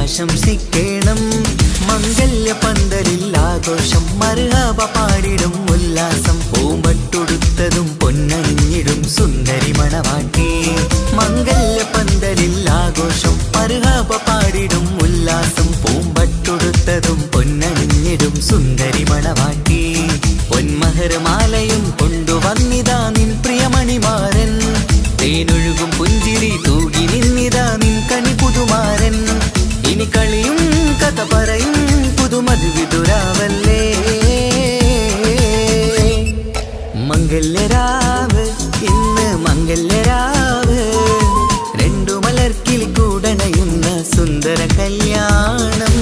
ആശംസിക്കണം. മംഗല്യപന്തലിൽ ആഘോഷം മർഹബ പാടിടും ഉല്ലാസം. പൂമ്പട്ടൊടുത്തതും പൊന്നണിഞ്ഞിടും സുന്ദരി മണവാട്ടി. മംഗല്യപന്തലിൽ ആഘോഷം മർഹബ പാടിടും ഉല്ലാസം. പൂമ്പട്ടൊടുത്തതും പൊന്നണിഞ്ഞിടും സുന്ദരി മണവാട്ടി. പൊന്മഹർമാലയും കൊണ്ടുവന്നിതാ നിൻ പ്രിയമണിമാരൻ. തേനൊഴുകും പുഞ്ചിരി തൂകി നിന്നിതാ നിൻ കണി പുതുമാരൻ. ഇനി കളിയും കഥ പറയും പുതുമധുവിതുരാവല്ലേ. മംഗല്യരാവ് ഇന്ന് മംഗല്യരാവ്. രണ്ടു മലർക്കിൽ കൂടണയുന്ന സുന്ദര കല്യാണം.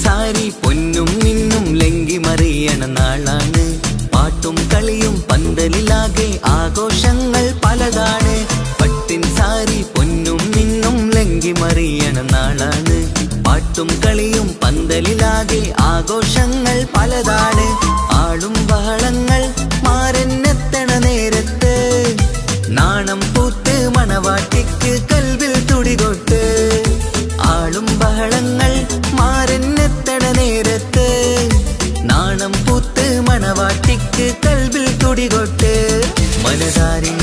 സാരി പൊന്നും നിന്നും ലംഘി മറിയണ നാളാണ്. പാട്ടും കളിയും പന്തലിലാകെ ആഘോഷങ്ങൾ പലതാണ്. പട്ടിൻ സാരി പൊന്നും നിന്നും ലംഘി മറിയണ നാളാണ്. പാട്ടും കളിയും പന്തലിലാകെ ആഘോഷങ്ങൾ പലതാണ്. ആളും ബഹളങ്ങൾ മാരെന്നെ കൽബിൽ തുടികൊട്ട് മനതാരിൻ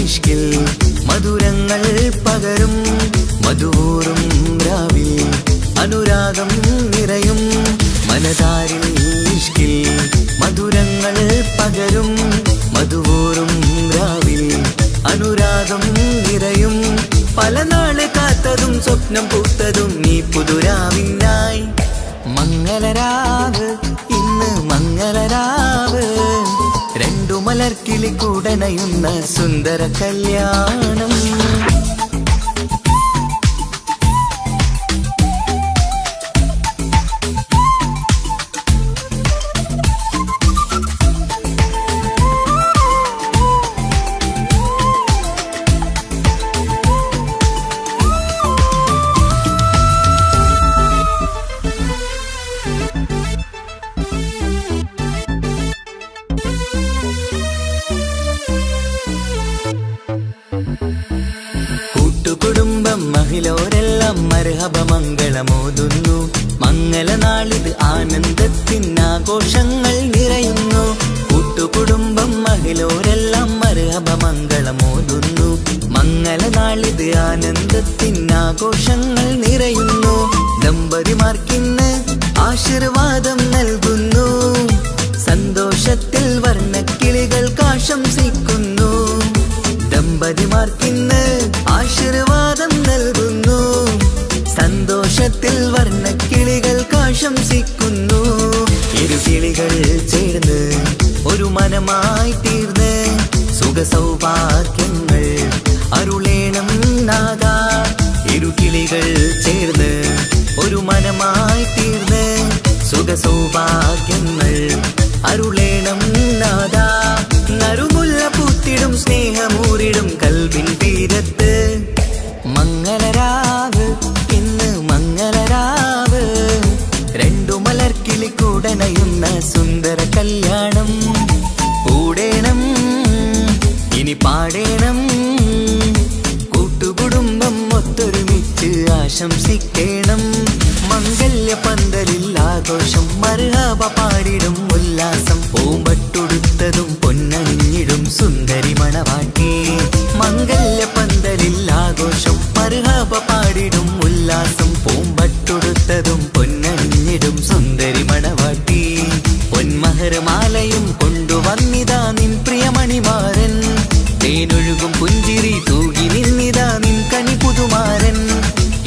ഇഷ്കിൽ മധുരങ്ങൾ പകരും മധുവൂറും രാവിൽ അനുരാഗം നിറയും മനതാരിൽ ഇഷ്കിൽ മധുരങ്ങൾ പകരും മധുവൂറും രാവിൽ അനുരാഗം നിറയും പല നാള് കാത്തതും സ്വപ്നം പൂത്തതും നീ പുതുരാവിനായി മംഗളരാവ് ഇന്ന് മംഗളരാവ് രണ്ടു മലർക്കിളി കൂടനയുന്ന സുന്ദര കല്യാണം കുടുംബം മഹിളോരെല്ലാം മർഹബ മംഗളമോതുന്നു മംഗളനാളിത് ആനന്ദത്തിനാഘോഷങ്ങൾ നിറയുന്നു കൂട്ടുകുടുംബം മഹിളോരെല്ലാം മർഹബ മംഗളമോതുന്നു മംഗളനാളിത് ആനന്ദത്തിനാഘോഷങ്ങൾ നിറയുന്നു ദമ്പതിമാർക്കിന്ന് ആശീർവാദം നൽകുന്നു സന്തോഷത്തിൽ വർണ്ണക്കിളികൾ ആശംസിക്കുന്നു ദമ്പതിമാർക്കിന്ന് ആശീർവാദം നൽകുന്നു സന്തോഷത്തിൽ വർണ്ണക്കിളികൾ ആശംസിക്കുന്നു ഇരുകിളികൾ ചേർന്ന് ഒരു മനമായി തീർന്ന് സുഖ സൗഭാഗ്യങ്ങൾ അരുളേണം നാദ ഇരുകിളികൾ ചേർന്ന് ഒരു മനമായി തീർന്ന് സുഖ സൗഭാഗ്യങ്ങൾ അരുളേണം നാദ നറുമുല്ല പൂത്തിടും സ്നേഹമൂരിടും കൽബിൻ തീരത്ത് മംഗളരാവ് ഇന്ന് മംഗളരാവ് രണ്ടു മലർക്കിളി കൂടനയുന്ന സുന്ദര കല്യാണം കൂടേണം ഇനി പാടേണം കൂട്ടുകുടുംബം ഒത്തൊരുമിച്ച് ആശംസിക്കേണം മംഗല്യ പന്തലിൽ ആഘോഷം മർഹബ പാടിടും ഉല്ലാസം പൂമ്പട്ടുടുത്തതും പൊന്നണിഞ്ഞിടും സുന്ദരി മണവാട്ടി മംഗല്യ പന്തലിൽ ആഘോഷം മർഹബ പാടിടും ഉല്ലാസം പൂമ്പട്ടുടുത്തതും പൊന്നണിഞ്ഞിടും സുന്ദരി മണവാട്ടി പൊന്മഹർമാലയും കൊണ്ടുവന്നിതാ നിൻ പ്രിയമണിമാരൻ തേനൊഴുകും പുഞ്ചിരി തൂകി നിന്നിതാ നിൻ കനി പുതുമാരൻ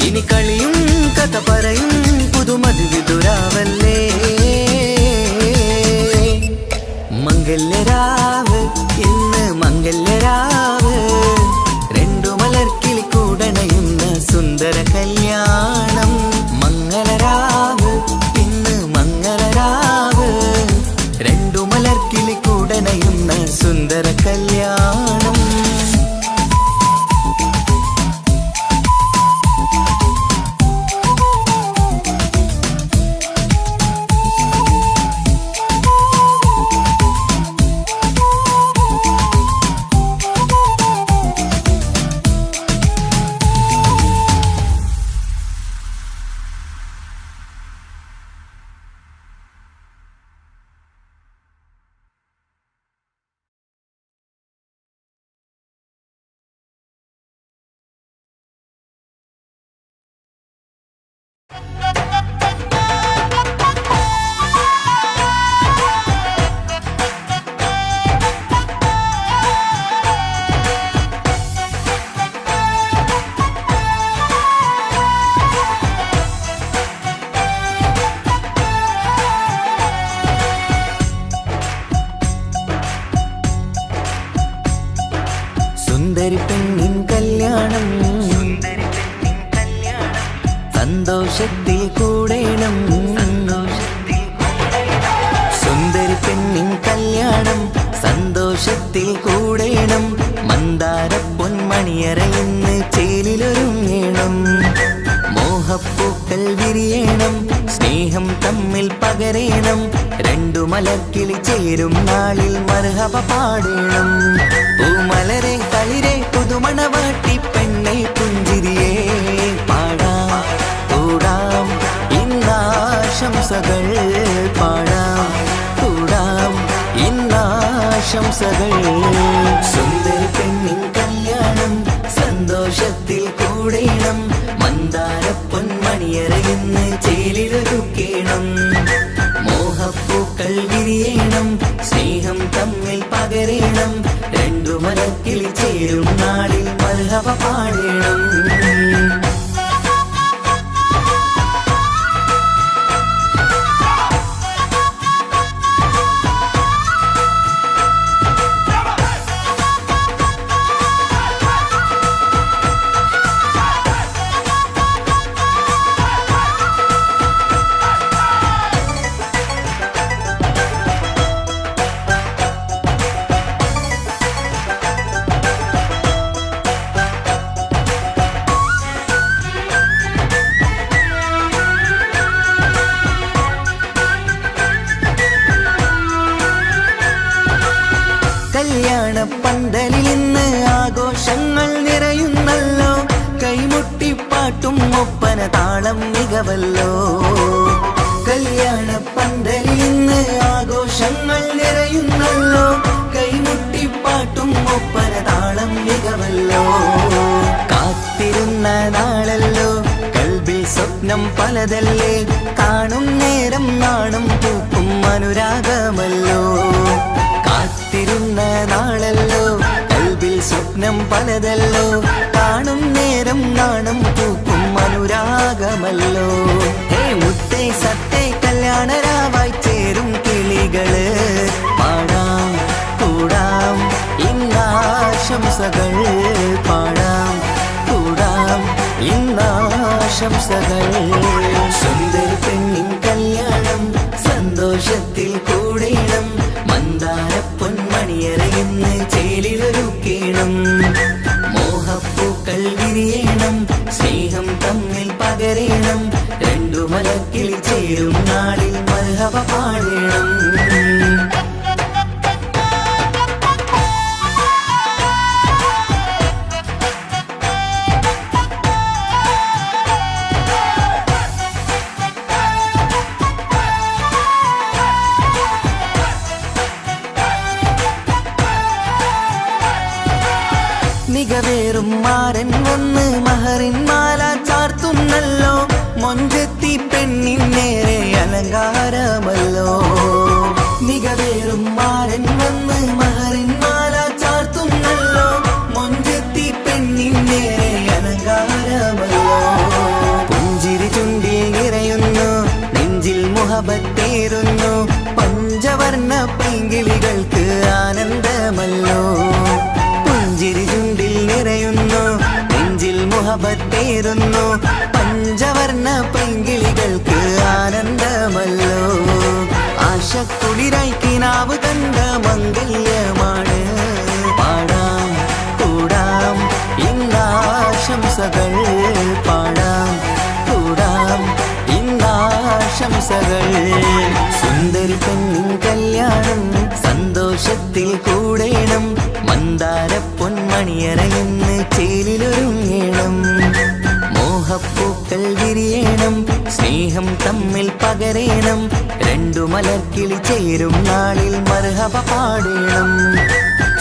ഇനി കളിയും കഥ പറയും പുതുമധുവിതുരാവല്ലേ മംഗല്യരാവ് ഇന്ന് മംഗല്യരാവ് രണ്ടു മലർക്കിളി കൂടണയുന്ന സുന്ദര കല്യാണം മംഗളരാവ് ഇന്ന് മംഗളരാവ് രണ്ടു മലർക്കിളി കൂടണയുന്ന സുന്ദര കല്യാണം സുന്ദരി പെണ്ണിൻ കല്യാണം സന്തോഷത്തിൽ കൂടേണം സുന്ദരി പെണ്ണിൻ കല്യാണം സന്തോഷത്തിൽ കൂടേണം മന്ദാര പൊന്മണിയറയിന്ന് ചേലിലൊരുങ്ങേണം മോഹപ്പൂക്കൾ വിരിയണം സ്നേഹം തമ്മിൽ പകരേണം രണ്ടു മലർക്കിളി ചേരും നാളിൽ മർഹബ പാടേണം പൂമലരെ തളിരെ പുതുമണവാട്ടി പെണ്ണെ പുഞ്ചിരിയേ പാടാം കൂടാം ഇന്നാശംസകൾ പാടാം കൂടാം ഇന്നാ ആശംസകൾ. സുന്ദരി പെണ്ണിൻ കല്യാണം സന്തോഷത്തിൽ കൂടേണം. മന്ദാര പൊന്മണിയറയിന്ന് ചേലിലൊരുക്കേണം. മോഹപ്പൂക്കൾ വിരിയണം. സ്നേഹം തമ്മിൽ പകരേണം. രണ്ടു മരക്കിളി ചേരും നാളിൽ മർഹബ പാടേണം. കല്യാണ പന്തലിൽ ഇന്ന് ആഘോഷങ്ങൾ നിറയുന്നല്ലോ. കൈമുട്ടിപ്പാട്ടും ഒപ്പന താളം മികവല്ലോ. കല്യാണ പന്തലിൽ ഇന്ന് ആഘോഷങ്ങൾ നിറയുന്നല്ലോ. കൈമുട്ടിപ്പാട്ടും ഒപ്പന താളം മികവല്ലോ. കാത്തിരുന്ന നാളല്ലോ കൽബിൽ സ്വപ്നം പലതല്ലേ. കാണും നേരം നാണം പൂക്കും അനുരാഗമല്ലോ. കാത്തിരുന്ന നാളല്ലോ കൽബിൽ സ്വപ്നം പലതല്ലോ. കാണും നേരം നാണം പൂക്കും അനുരാഗമല്ലോ. ഹേ മുത്തേ സത്തേ കല്യാണരാവായി ചേരും കിളികള്. പാടാം കൂടാം ഇന്നാശംസകൾ. പാടാം കൂടാം ഇന്നാശംസകൾ. സുന്ദരി പെണ്ണിൻ കല്യാണം സന്തോഷത്തിൽ കൂടേണം. മന്ദാര പൊന്മണിയറയിന്ന് ചേലിലൊരുക്കേണം. മോഹപ്പൂക്കൾ വിരിയണം. സ്നേഹം തമ്മിൽ പകരേണം. രണ്ടു മരക്കിളി ചേരും നാളിൽ മർഹബ പാടേണം. മികവേറും മാരൻ വന്ന് മഹറിൻ മാല ചാർത്തുന്നല്ലോ. മൊഞ്ചെത്തി പെണ്ണിൻ നേരെ അലങ്കാരമല്ലോ. മികവേറും മാരൻ വന്ന് മഹറിൻ മാല ചാർത്തുന്നല്ലോ. മൊഞ്ചെത്തി പെണ്ണിൻ നേരെ അലങ്കാരമല്ലോ. പുഞ്ചിരി ചുണ്ടിൽ നിറയുന്നു. നെഞ്ചിൽ മുഹബത്തേറുന്നു. പഞ്ചവർണ്ണ പൈങ്കിളികൾക്ക് ആനന്ദമല്ലോ. പുഞ്ചിരി ചുണ്ടിൽ നിറയുന്നു. നെഞ്ചിൽ മുഹബത്തേറുന്നു. പഞ്ചവർണ്ണ പൈങ്കിളികൾക്ക് ആനന്ദമല്ലോ. ആശക്കുളിരായി കിനാവ് കണ്ട മംഗല്യമാണ്. പാടാം കൂടാം ഇന്നാശംസകൾ. പാടാം കൂടാം ഇന്നാശംസകൾ. സുന്ദരി പെണ്ണിൻ കല്യാണം സന്തോഷത്തിൽ കൂടേണം. മന്ദാര പൊന്മണിയറയിന്ന് ചേലിലൊരുങ്ങേണം. മോഹപ്പൂക്കൾ വിരിയണം. സ്നേഹം തമ്മിൽ പകരേണം. രണ്ടു മലർക്കിളി ചേരും നാളിൽ മർഹബ പാടേണം.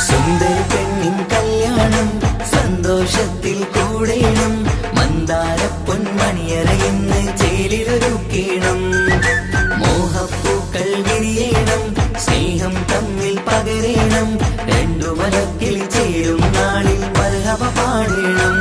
സുന്ദരി പെണ്ണിൻ കല്യാണം സന്തോഷത്തിൽ കൂടേണം. മന്ദാര പൊന്മണിയറയിന്ന് ചേലിലൊരുക്കേണം. മോഹപ്പൂക്കൾ വിരിയണം. സ്നേഹം തമ്മിൽ പകരേണം. രണ്ടു മലർക്കിളി ചേരും നാളിൽ മർഹബ പാടേണം.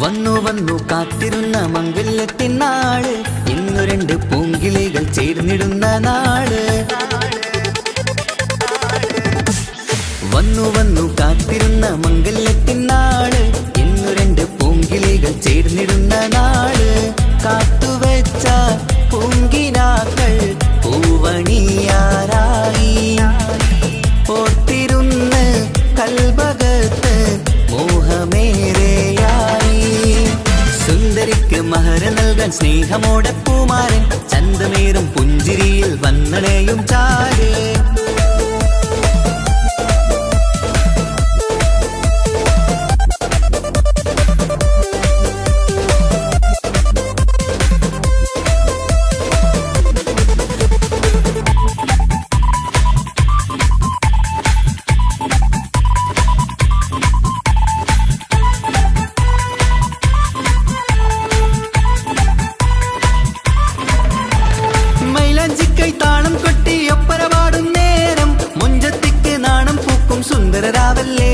വന്നു വന്നു കാത്തിരുന്ന മംഗല്യത്തിൻ നാള്. ഇന്നു രണ്ട് പൂങ്കിളികൾ ചേർന്നിടുന്ന നാള്. വന്നു വന്നു കാത്തിരുന്ന മംഗല്യത്തിനാള് ഇന്നു രണ്ട് പൂങ്കിളികൾ ചേർന്നിടുന്ന നാള് കാത്തുവെച്ച പൂങ്കിനാക്കൾ പൂവണിയാറായി ഓർത്തിരുന്ന് കൽബകത്ത് മോഹമേറെയായി സുന്ദരിക്ക് മഹർ നൽകാൻ സ്നേഹമോടെ പൂമാരൻ ചന്തമേറും പുഞ്ചിരിയിൽ വന്നണയും ചാര് താളം കൊട്ടി ഒപ്പരപാടും നേരം മുഞ്ചത്തിക്ക് നാണം പൂക്കും സുന്ദരരാവല്ലേ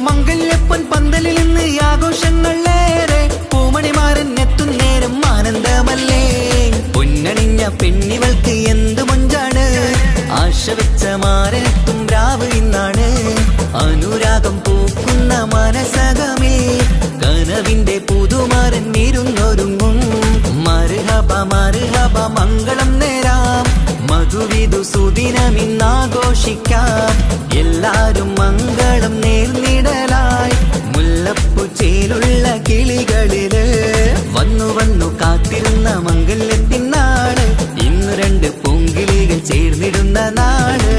മംഗല്യപ്പൻ പന്തലിൽ നിന്ന് ആഘോഷങ്ങളേറെ പൂമണിമാരൻ എത്തും നേരം ആനന്ദമല്ലേ പൊന്നണിഞ്ഞ പെണ്ണിവൾക്ക് എന്ത് മൊഞ്ചാണ് ആശ വെച്ച മാരനെത്തും രാവ് ഇന്നാണ് അനുരാഗം പൂക്കുന്ന മനസകമേ കനവിന്റെ പുതുമാരൻ ഇരുന്നൊരുങ്ങും മർഹബ മർഹബ മംഗളം നേരാം മധുവിധു സുദിനമിന്നാഘോഷിക്കാം എല്ലാരും മംഗളം നേർന്നിടലായി മുല്ലപ്പു ചേലുള്ള കിളികളില് വന്നു വന്നു കാത്തിരുന്ന മംഗല്യത്തിനാള് ഇന്ന് രണ്ട് പൂങ്കിളികൾ ചേർന്നിടുന്ന നാള്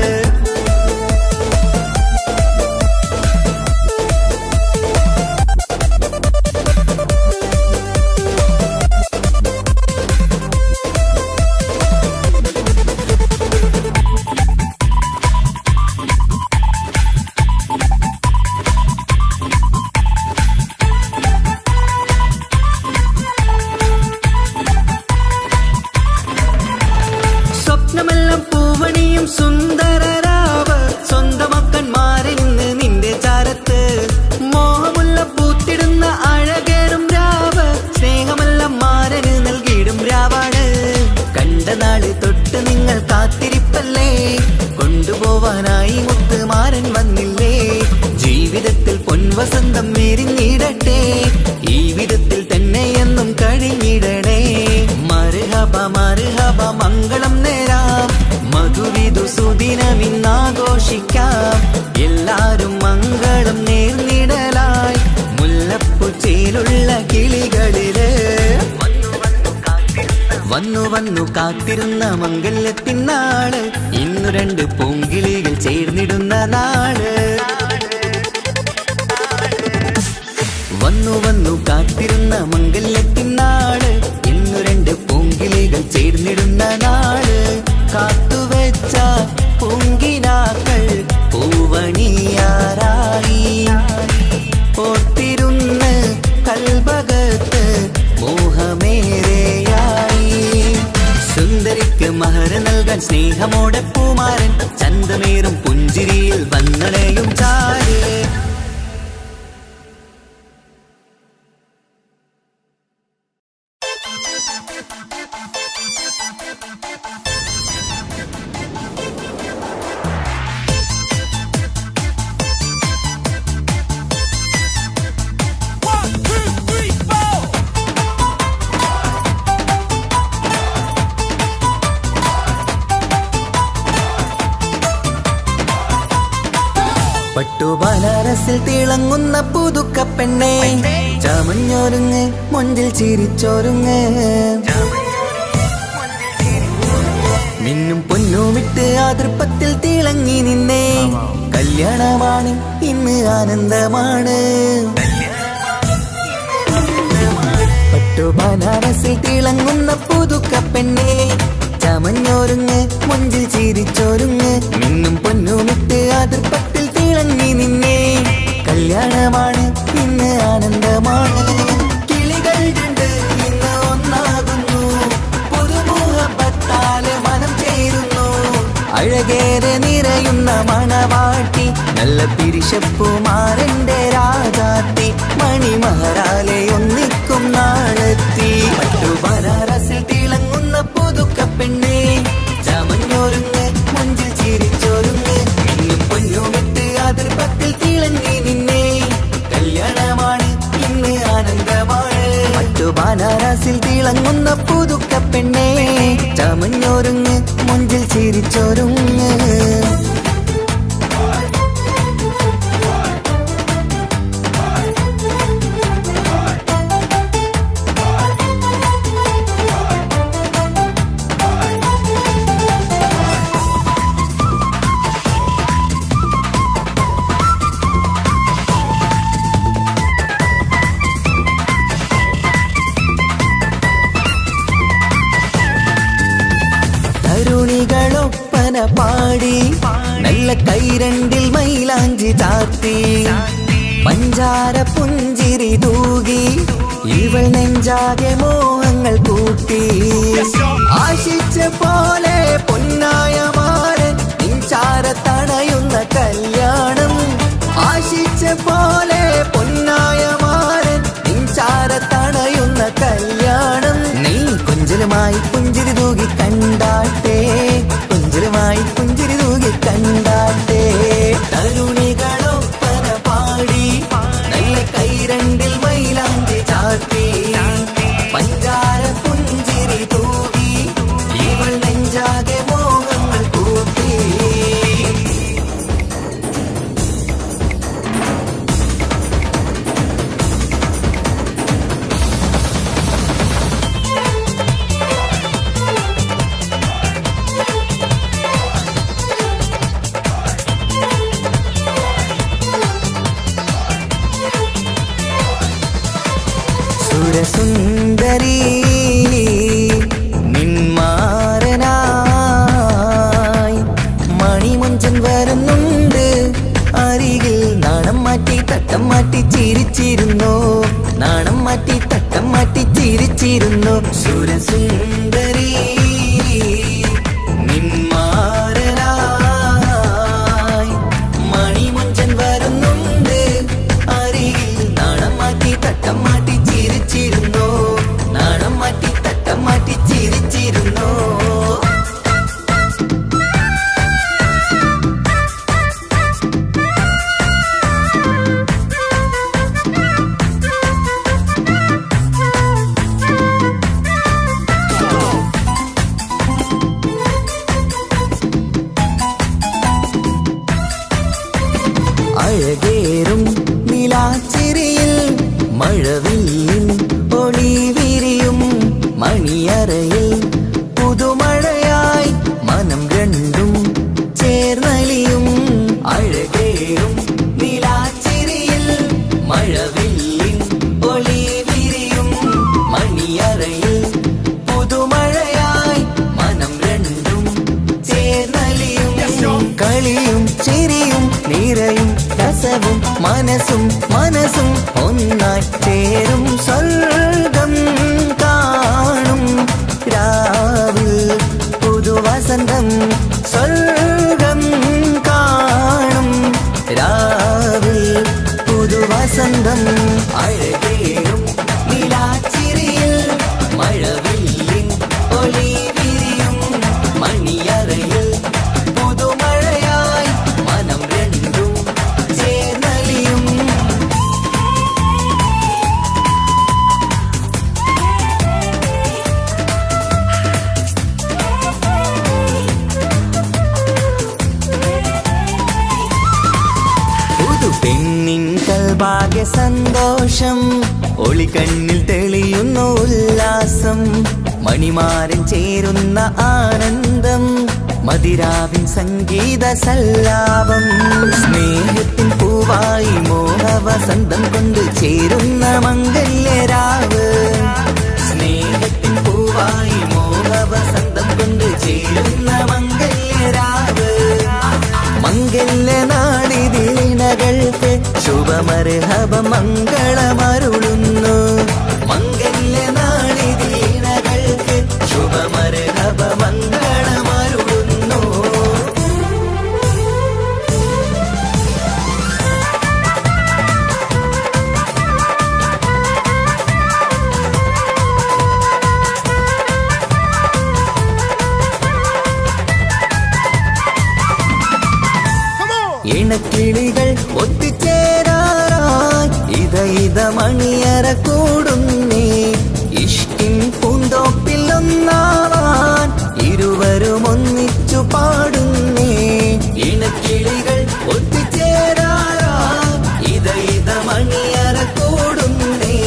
സ്വപ്നമെല്ലാം പൂവണിയും സുന്ദരരാവ് സ്വന്തമക്കന്മാരിൽ നിന്ന് നിന്റെ ചാരത്ത് മോഹമുള്ള പൂത്തിടുന്ന അഴകേറും രാവ് സ്നേഹമെല്ലാം മാരന് നൽകിയിടും രാവാണ് കണ്ട നാള് തൊട്ട് നിങ്ങൾ കാത്തിരിപ്പല്ലേ കൊണ്ടുപോവാനായി മുത്തുമാരൻ വന്നില്ലേ ജീവിതത്തിൽ പൊൻവസന്തം എരിഞ്ഞിടട്ടെ ഈ വിധത്തിൽ തന്നെ എന്നും കഴിഞ്ഞിടണേ മർഹബ മർഹബ മംഗളം നേരാം മധുവിധു സുദിനമിന്നാഘോഷിക്കാം എല്ലാരും മംഗളം നേർന്നിടലായി മുല്ലപ്പു ചേലുള്ള കിളികളില് വന്നു വന്നു കാത്തിരുന്ന മംഗല്യത്തിനാള് ഇന്നു രണ്ട് പൂങ്കിളികൾ ചേർന്നിടുന്ന നാള് വന്നു വന്നു കാത്തിരുന്ന മംഗല്യത്തിനാള് ഇന്നു രണ്ട് പൂങ്കിളികൾ ചേർന്നിടുന്ന നാള് കാത്തുവെച്ച പൂങ്കിനാക്കൾ പൂവണിയാറായി ഓർത്തിരുന്ന് കൽബകത്ത് മോഹമേറെയായി സുന്ദരിക്ക് മഹർ നൽകാൻ സ്നേഹമോടെ പൂമാരൻ ചന്തമേറും പുഞ്ചിരിയിൽ വന്നണയും ചാര് പട്ടുബനാറസിൽ തിളങ്ങുന്ന പുതുക്ക പെണ്ണെ ചമഞ്ഞൊരുങ്ങ് മൊഞ്ചിൽ ചിരിച്ചൊരുങ്ങ് മിന്നും പൊന്നുമിട്ട് ആതൃപ്പത്തിൽ തിളങ്ങി നിന്നേ കല്യാണമാണ് ഇന്ന് ആനന്ദമാണ് പട്ടുബനാറസിൽ തിളങ്ങുന്ന പുതുക്ക പെണ്ണെ ചമഞ്ഞൊരുങ്ങ് മൊഞ്ചിൽ ചിരിച്ചൊരുങ്ങ് മിന്നും പൊന്നുമിട്ട് ആതൃപ്പത്തിൽ തിളങ്ങി നിന്നേ കല്യാണമാണ് ഇന്ന് ആനന്ദമാണ് കിളികൾ രണ്ട് ഇന്ന് ഒന്നാകുന്നു പുതുമുഖത്താല് മനം ചേരുന്നു അഴകേറെ നിറയുന്ന മണവാട്ടി നല്ല പിരിശപ്പുമാരന്റെ രാജാത്തി മണിമഹറാലെ ഒന്നിക്കും നാളെത്തി പട്ടുബനാറസിൽ തിളങ്ങുന്ന പുതുക്ക പെണ്ണെ ചമഞ്ഞൊരുങ്ങ് മൊഞ്ചിൽ ചിരിച്ചൊരുങ്ങ് മിന്നും പൊന്നുമിട്ട് അതിർപ്പത്തിൽ കൈരണ്ടിൽ മൈലാഞ്ചി ചാർത്തി പഞ്ചാര പുഞ്ചിരി തൂകി ഇവൾ നെഞ്ചാകെ മോഹങ്ങൾ കൂട്ടി ആശിച്ച പോലെ പൊന്നായ മാരൻ നിൻചാര തണയുന്ന കല്യാണം ആശിച്ച പോലെ പൊന്നായ മാരൻ നിൻചാര തണയുന്ന കല്യാണം നീ കൊഞ്ചലുമായി പുഞ്ചിരി തൂകി കണ്ടാട്ടെ കൊഞ്ചലുമായി പുഞ്ചിരി തൂകി കണ്ടാട്ടെ തരുണികളൊപ്പന പാടി നല്ല കൈരണ്ടിൽ മൈലാഞ്ചി ചാർത്തി പഞ്ചാര പുഞ്ചിരി തൂകി ഇവൾ നെഞ്ചാകെ മോഹങ്ങൾ കൂട്ടി സുരസുന്ദരി നിന്മാരനായി മണിമുഞ്ചൻ വരുന്നുണ്ട് അരികിൽ നാണം മാറ്റി തട്ടം മാറ്റി ചിരിച്ചിരുന്നു നാണം മാറ്റി തട്ടം മാറ്റി ചിരിച്ചിരുന്നു സുരസുന്ദരി നിന്മാരനായി മണിമുഞ്ചൻ വരുന്നുണ്ട് അരികിൽ നാണം മാറ്റി തട്ടം മാറ്റി ചിരിച്ചിരുന്നു നാണം മാറ്റി തട്ടം മാറ്റി ചിരിച്ചിരുന്നു അഴകേറും നിലാച്ചിരിയിൽ മഴവില്ലിൻ ഒളി വിരിയും മണിയറയിൽ പുതുമഴയായി മനം രണ്ടും ചേർന്നലിയും അഴകേറും നിലാച്ചിരിയിൽ മഴവില്ലിൻ ഒളി വിരിയും മണിയറയിൽ പുതുമഴയായി മനം രണ്ടും ചേർന്നലിയും കളിയും ചിരിയും നിറയും രസവും മനസ്സും മനസ്സും ഒന്നായി ചേരും സ്വർഗം കാണും രാവിൽ പുതുവസന്തം സ്വർഗം കാണും രാവിൽ പുതുവസന്തം അഴകേറും നിലാച്ചിരിയിൽ മഴവില്ലിൻ ഒളി വിരിയും മണിയറയിൽ പുതുമഴയായി മനം രണ്ടും ചേർന്നലിയും പുതു പെണ്ണിൻ കൽഭാഗ്യ സന്തോഷം ഒളിക്കണ്ണിൽ തെളിയുന്നു ഉല്ലാസം മണിമാരൻ ചേരുന്ന ആനന്ദം മതിരാവിൻ സംഗീത സല്ലാപം സ്നേഹത്തിൻ പൂവായി മോഹവസന്തം കൊണ്ട് ചേരുന്ന മംഗല്യരാവ് സ്നേഹത്തിൻ പൂവായി മോഹവസന്തം കൊണ്ട് ചേരുന്ന മംഗല്യരാവ് മംഗല്യനാടിതിനകൾക്ക് ശുഭമർഹബ മംഗളമരുളുന്നു മംഗല്യനാടിതിനകൾക്ക് ശുഭമർഹബ മംഗളമരുളുന്നു ഇണക്കിളികൾ ഒത്തുചേരാറായി ഇത മണിയറ കൂടുന്നേ ഇഷ്കിൻ പൂന്തോപ്പിൽ ഒന്നാവാൻ ഇരുവരും ഒന്നിച്ചു പാടുന്നേ ഇണക്കിളികൾ ഒത്തുചേരാറായി ഇത മണിയറ കൂടുന്നേ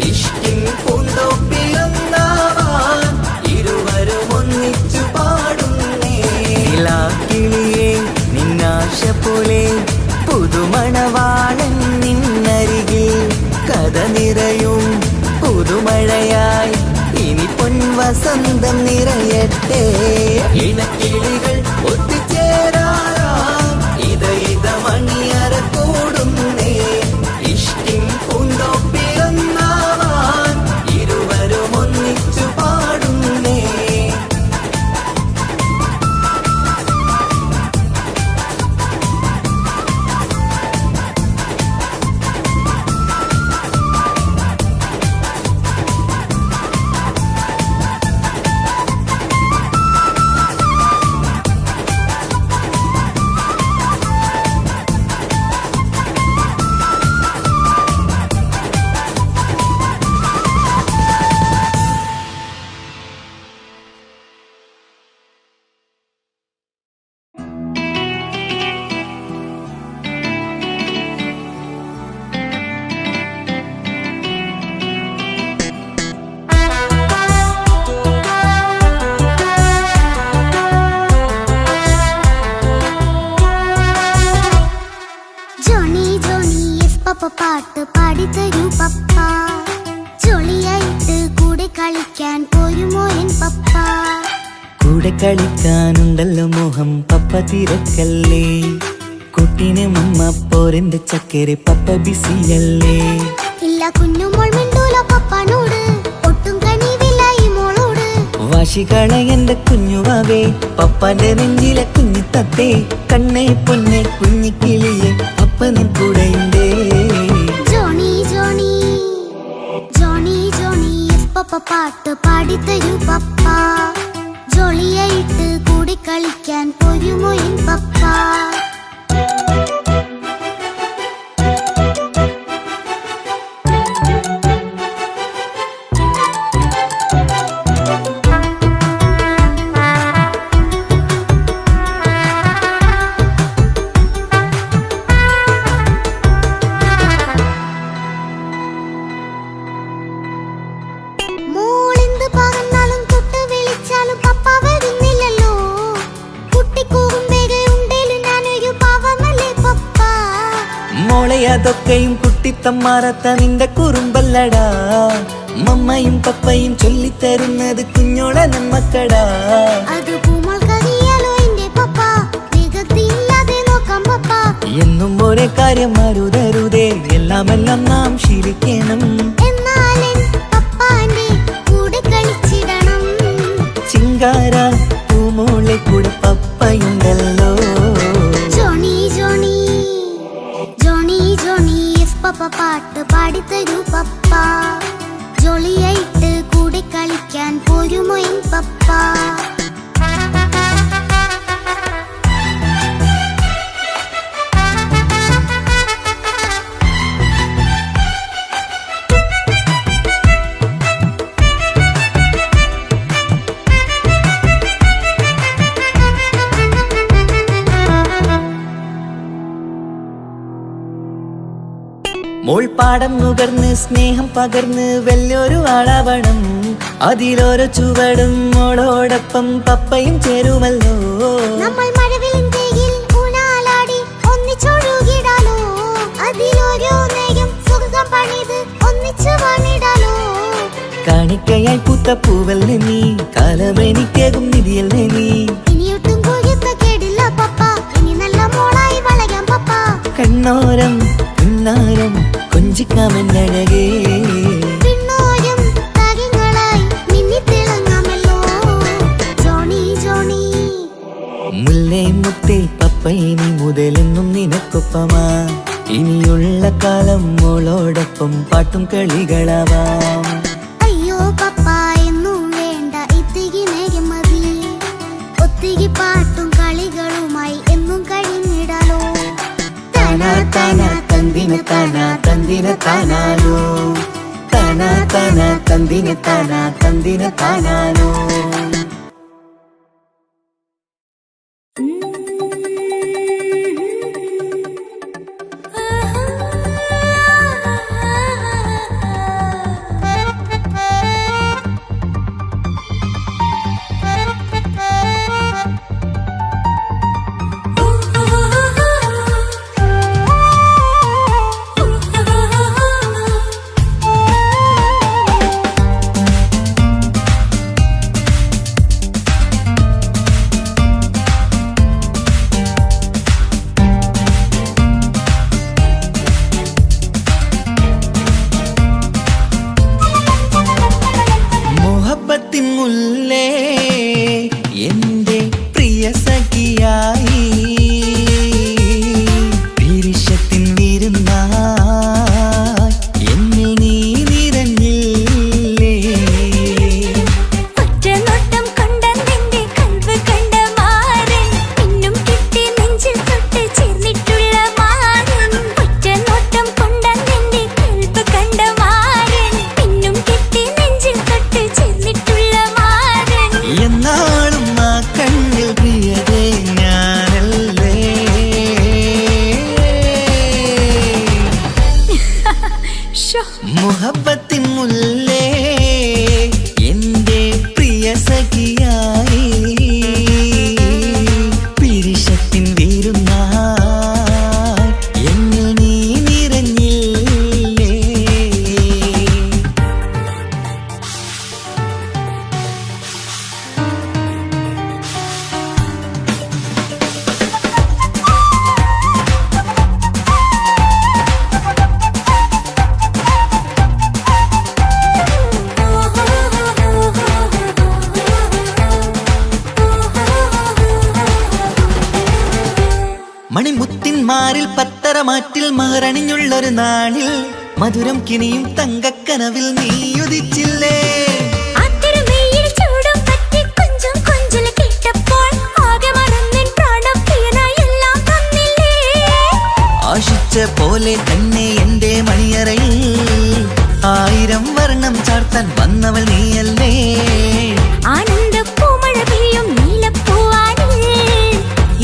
ഇഷ്കിൻ പൂന്തോപ്പിൽ ഒന്നാവാൻ ഇരുവരും ഒന്നിച്ചു പാടുന്നേ കിളിയേ നിന്നാശ പോലെ പുതുമണവാളൻ നിന്നരികിൽ കഥ നിറയും പുതുമഴയായി ഇനി പൊൻവസന്തം നിറയട്ടെ ഇണക്കിളികൾ ഒത്തുചേരാറാം പപ്പ പാട്ട് പാടിത്തരൂ പപ്പ. ജോളിയായിട്ട് കൂടെ കളിക്കാൻ പോരുമോ എൻ പപ്പ? കൂടെ കളിക്കാനുണ്ടല്ലോ മോഹം പപ്പ തിരക്കല്ലേ. കുട്ടീനെ മമ്മ പോരെന്റെ ചക്കരെ പപ്പ ബിസിയല്ലേ. ഇല്ല കുഞ്ഞുമോൾ മിണ്ടൂല പപ്പനോട്, ഒട്ടും കനിവില്ല ഈ മോളോട്. വാശികള എന്റെ കുഞ്ഞുവാവേ, പപ്പാന്റെ നെഞ്ചിലെ കുഞ്ഞു തത്തേ. കണ്ണേ പൊന്നെ കുഞ്ഞിക്കിളിയെ അപ്പനും കൂടെയുണ്ടേ. ജോണി ജോണി ജോണി ജോണി പപ്പ പാട്ട് പാടിത്തരൂ പപ്പ. ജോളിയായിട്ട് കൂടെ കളിക്കാൻ പോരുമോ എൻ പപ്പ? മോളെ അതൊക്കെയും കുട്ടിത്തമ്മാറത്ത നിന്റെ കുറുമ്പല്ലടാ. മമ്മയും പപ്പയും ചൊല്ലിത്തരുന്നത് കുഞ്ഞോളെ നമ്മക്കടാ. എന്നും ഒരേ കാര്യം അരുതരുതേ, എല്ലാമെല്ലാം നാം ശീലിക്കണം. ചിങ്കാര പൂമോളെ കൂടെ പപ്പയുണ്ടല്ലോ. പപ്പ പാട്ട് പാടിത്തരൂ പപ്പ. ജോളിയായിട്ട് കൂടെ കളിക്കാൻ പോരുമോ എൻ പപ്പ? മോൾ പാടം നുകർന്ന് സ്നേഹം പകർന്ന് വലിയൊരു ആളാവണം. അതിലോരോ ചുവടും മോളോടൊപ്പം പപ്പയും ചേരുമല്ലോ. നമ്മൾ മഴവിലും തേയിൽ ഊഞ്ഞാലാടി ഒന്നിച്ചൊഴുകിടാലോ. അതിലോരോ നേരം സുഖം പണിത് ഒന്നിച്ചു വാണിടാലോ. കാണിക്കയായി പൂത്ത പൂവല്ലേ നീ, കാലമെനിക്കേകും നിധിയല്ലേ നീ. ഇനിയൊട്ടും കുരുത്ത കേടില്ല പപ്പ, ഇനി നല്ല മോളായി വളരാം പപ്പ. കണ്ണോരം പിന്നാരം കൊഞ്ചിക്കാമെന്നഴകേ. പിന്നോരം താരങ്ങളായി മിന്നിത്തിളങ്ങാമല്ലോ. ജോണി ജോണി മുല്ലേ മുത്തേ പപ്പയിനി മുതലെന്നും നിനക്കൊപ്പമാ. ഇനിയുള്ള കാലം മോളോടൊപ്പം പാട്ടും കളികളാവാം. അയ്യോ പപ്പ എന്നും വേണ്ട ഇത്തിരി നേരം മതി. ഒത്തിരി പാട്ടും കളികളുമായി എന്നും കഴിഞ്ഞിടാലോ. താനാ താനാ തന്തിന താനാ തന്തിന താനാലോ. താനാ താനാ തന്തിന താനാ തന്തിന താനാലോ. മുല്ലേ എന്റെ പ്രിയ സഖിയായി പിരിശത്തിൻ വിരുന്നായി എന്നിൽ നീ നിറഞ്ഞില്ലേ. ഒറ്റനോട്ടം കൊണ്ടെന്റെ കൽവ് കണ്ട മാരൻ, പിന്നും കിട്ടി നെഞ്ചിൽ തൊട്ട് ചേർന്നിട്ടുള്ള മാരൻ. ഒറ്റനോട്ടം കൊണ്ടെന്റെ കൽവ് കണ്ട മാരൻ, പിന്നും കിട്ടി നെഞ്ചിൽ തൊട്ട് ചേർന്നിട്ടുള്ള മാരൻ. എന്നാളും ആ കണ്ണിൽ പ്രിയതേ ഞാനല്ലേ. മുഹബത്തിൻ മുല്ലേ എന്റെ പ്രിയ സഖിയായി പിരിശത്തിൻ വിരുന്നായി എന്നിൽ നീ നിറഞ്ഞില്ലേ. മാറിൽ പത്തരമാറ്റിൽ മഹറണിഞ്ഞുള്ളൊരു നാളിൽ മധുരം കിനിയും തങ്കക്കനവിൽ നീയുദിച്ചില്ലേ. ആശിച്ച പോലെ തന്നെ എന്റെ മണിയറയിൽ 1000 വർണ്ണം ചാർത്താൻ വന്നവൾ നീയല്ലേ. ആനന്ദപ്പൂമഴ പെയ്യും നീലപ്പൂവാനിൽ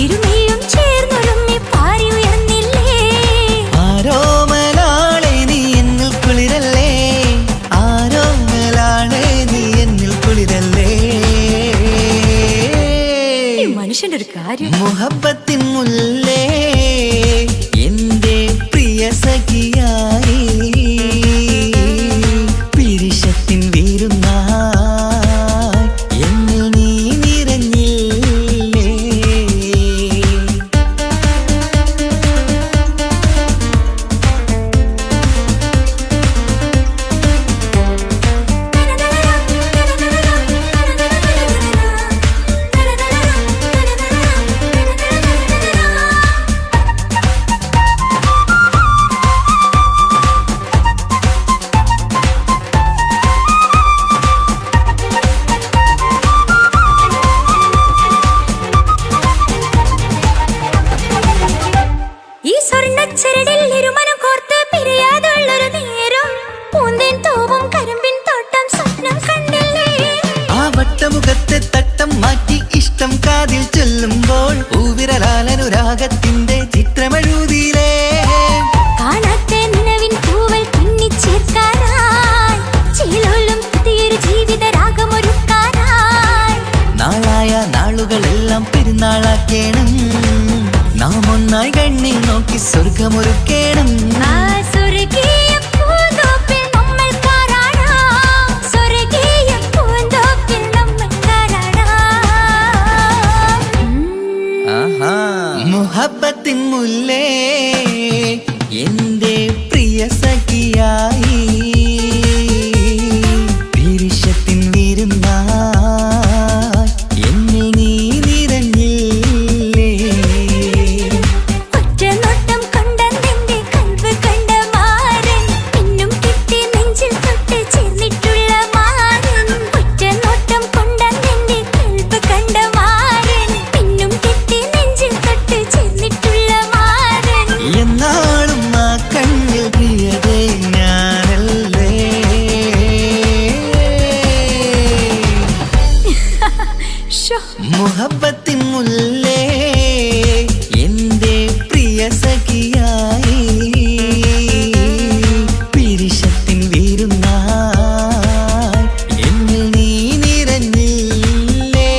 ഇരുമയും ചേർന്നൊരുമ്മി പാറി ഉയർന്നില്ലേ. ആരോമലാളെ നീ എന്നിൽ കുളിരല്ലേ, ആരോമലാളെ നീ എന്നിൽ കുളിരല്ലേ. മനുഷ്യന്റെ ഒരു കാര്യം. മുഹബത്തിൻ മുല്ലേ എന്റെ പ്രിയ സഖിയായി പിരിശത്തിൻ വീരുന്നായി എന്നിൽ നീ നിറഞ്ഞില്ലേ. ഈ സ്വർണ്ണച്ചരടിൽ ഇരുമനം കോർത്ത് പിരിയാതുള്ളൊരു നേരം പൂന്തേൻ തോവും കരിമ്പിൻ തോട്ടം സ്വപ്നം കണ്ടില്ലേ. ആ വട്ടമുഖത്തെ തട്ടം മാറ്റി ഇഷ്ടം കാതിൽ ചൊല്ലുമ്പോൾ പൂവിരലാലനുരാഗത്തിന്റെ ചിത്രമെഴുതിയിലേ. കാണാത്ത നിലവിൻ പൂവൽ തുന്നിച്ചേർക്കാനായി ചിലോലും പുതിയൊരു ജീവിത രാഗമൊരുക്കാനായി നാളായ നാളുകളെല്ലാം പെരുന്നാളാക്കേണം, നാം ഒന്നായി കണ്ണിൽ നോക്കി സ്വർഗമൊരുക്കേണം. ആ സ്വർഗീയ പൂന്തോപ്പിൽ നമ്മൾ കാരാടാം, സ്വർഗീയ പൂന്തോപ്പിൽ നമ്മൾ കാരാടാം. മുഹബത്തിൻ മുല്ലേ എന്റെ പ്രിയ സഖിയായി പിരിശത്തിൻ വിരുന്നായി എന്നിൽ നീ നിറഞ്ഞില്ലേ. ഒറ്റ നോട്ടം കൊണ്ടെന്റെ കൽവ് കണ്ട മാരൻ പിന്നും കിട്ടി നെഞ്ചിൽ തൊട്ട് ചേർന്നിട്ടുള്ള മാരൻ. ഒറ്റ നോട്ടം കൊണ്ടെന്റെ കൽവ് കണ്ട മാരൻ പിന്നും കിട്ടി നെഞ്ചിൽ തൊട്ട് ചേർന്നിട്ടുള്ള മാരൻ. എന്നാളും ആ കണ്ണിൽ പ്രിയതേ ഞാനല്ലേ. ശോ, മുഹബത്തിൻ മുല്ലേ എന്റെ പ്രിയ സഖിയായി പിരിശത്തിൻ വീരുന്നായി എന്നിൽ നീ നിറഞ്ഞില്ലേ.